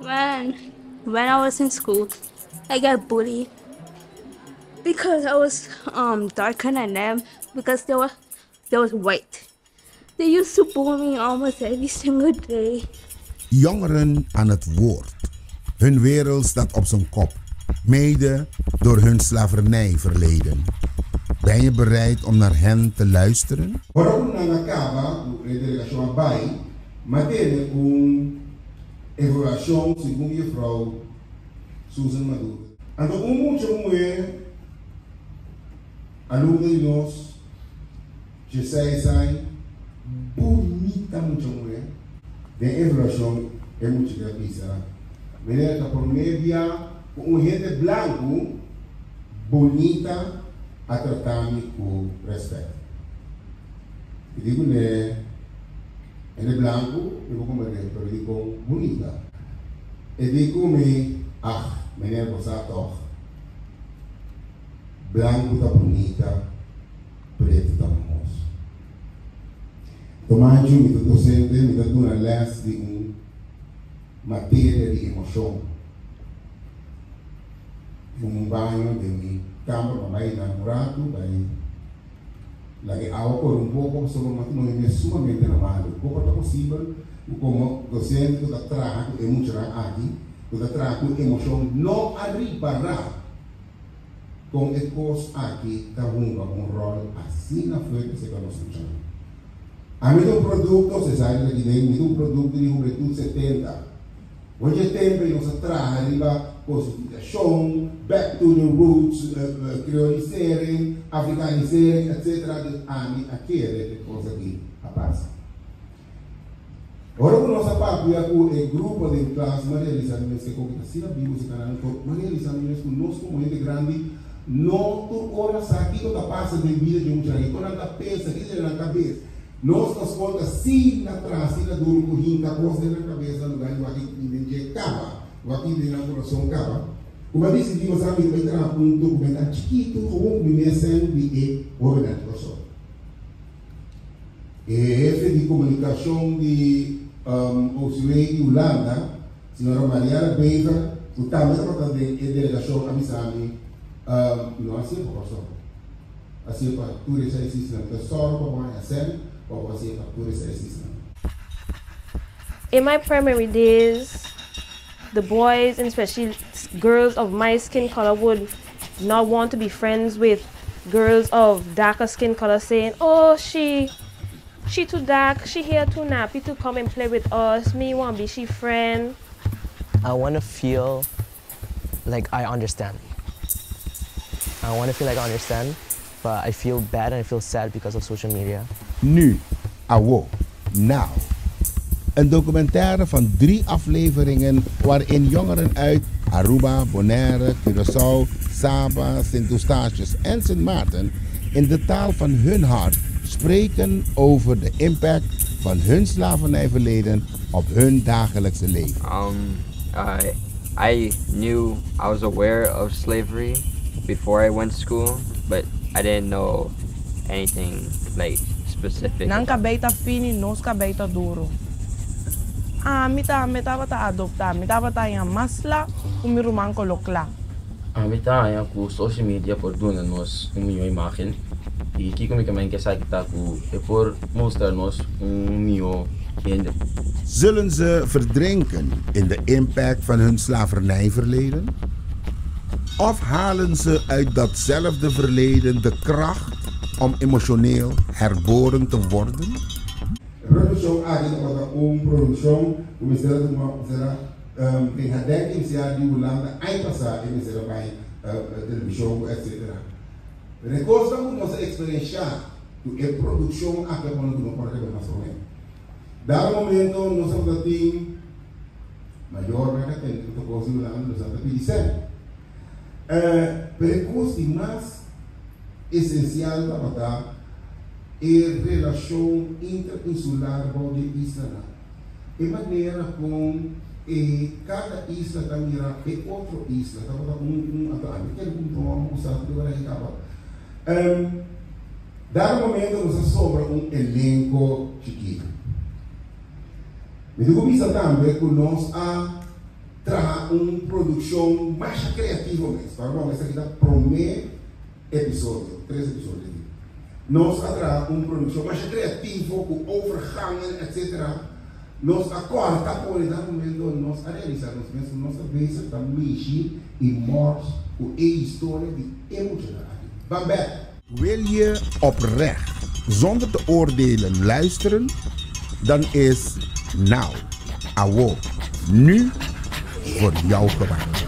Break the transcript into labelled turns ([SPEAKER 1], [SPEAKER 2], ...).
[SPEAKER 1] When when I was in school, I got bullied because I was darker than them because they was white. They used to bully me almost every single day.
[SPEAKER 2] Jongeren aan het woord. Hun wereld staat op zijn kop. Mede door hun slavernijverleden. Ben je bereid om naar hen te luisteren?
[SPEAKER 3] Waarom acaba de delegação bij, maar tiene een evaluação segundo mevrouw Susan Maduro. En dan moet je moeite, aluna de nós, je zei, bonita muito moeite, de evaluação é muito gratuita. Menina por media, gente blanco, bonita, a tratar-me com respeito. Eu digo, né, ele é branco, eu vou comer, eu digo, bonita. Eu digo, menina, você toca. Branco tá bonita, preto tá moço. Tomate, me tô docente, me tô dando uma leste de matéria de emoção. Banho de mi cama, vai namorado, vai lagi ako por um pouco sobre uma não é sumamente normal. Como é possível, como docente que traz emoção aqui, que traz emoção não arribará com ecos aqui que um rol assim na frente se conosce. A mim um produto, você sabe que tem um produto de juventude 70. Hoje é tempo e nós traz arriba cosificação, back to the roots, creolisering, africanisering, etc. De ani aquele que coisa aqui a passa. Ora, o nosso papo é com o grupo de classe Maria Elisa Nunes que conquista se na Bíblia, se canal, Maria Elisa Nunes com nós como gente grande, não tu ora aqui toda passa de vida de um jardim, toda a peça aqui na cabeça. Nós nos conta sim na trás, sim na duro, com rinca, costa na cabeça, no lugar do aqui de cava. Aqui de na coração cava. Como decidimos a mim entrar a um documento chiquito ou um mensagem de organização. F de comunicação de auxiliar de Holanda, senhora Mariana Bever, o também de delegação a Missami, não assim por só. Assim para tudo isso existe na pessoa, como é assim, ou assim para tudo isso existe.
[SPEAKER 4] In my primary days, the boys, and especially girls of my skin color, would not want to be friends with girls of darker skin color, saying, "Oh, she too dark, she here too nappy to come and play with us. Me want be she friend."
[SPEAKER 5] I want to feel like I understand. I want to feel like I understand, but I feel bad and I feel sad because of social media.
[SPEAKER 2] Nu, awo, now. Een documentaire van 3 afleveringen waarin jongeren uit Aruba, Bonaire, Curaçao, Saba, Sint-Eustatius en Sint Maarten in de taal van hun hart spreken over de impact van hun slavernijverleden op hun dagelijkse leven.
[SPEAKER 6] I knew I was aware of slavery before I went to school, but I didn't know anything like specific.
[SPEAKER 7] Nang kabeita fini, nos kabeita duro. Mita bata adopta, mita bata yang masla, umiruman kolokla.
[SPEAKER 8] Mita yang ku social media por doen nos minha imagem e que como que men que sabe que ku e por mostrar nos minha gender.
[SPEAKER 2] Zullen ze verdrinken in de impact van hun slavernijverleden? Of halen ze uit datzelfde verleden de kracht om emotioneel herboren te worden?
[SPEAKER 3] Produção aqui na produção, como será tem a década de Holanda, aí passar em será vai televisão, etc. Recordamos nossa experiência do é produção aqui quando não pode ter mais problema. Dado momento nós estamos aqui maior na tem que tocar o Holanda nos anos 2017. Percurso mais essencial da batalha e relação interinsular de isla. De maneira como cada isla também é outra isla. Dado momento nos sobra elenco chiquito. Me digo isso também que nós tra produção mais criativa mesmo. Para nós aqui da primeiro episódio, 3 episódios. Nós tra produção mais criativa com overgangen, etc. Nós acorda por esse momento nós realizar nós mesmos nossa vez da mexer e mostrar a história de emocional. Bambé.
[SPEAKER 2] Wil je oprecht, zonder te oordelen, luisteren? Dan is Now, Awo, nu voor jou gemaakt.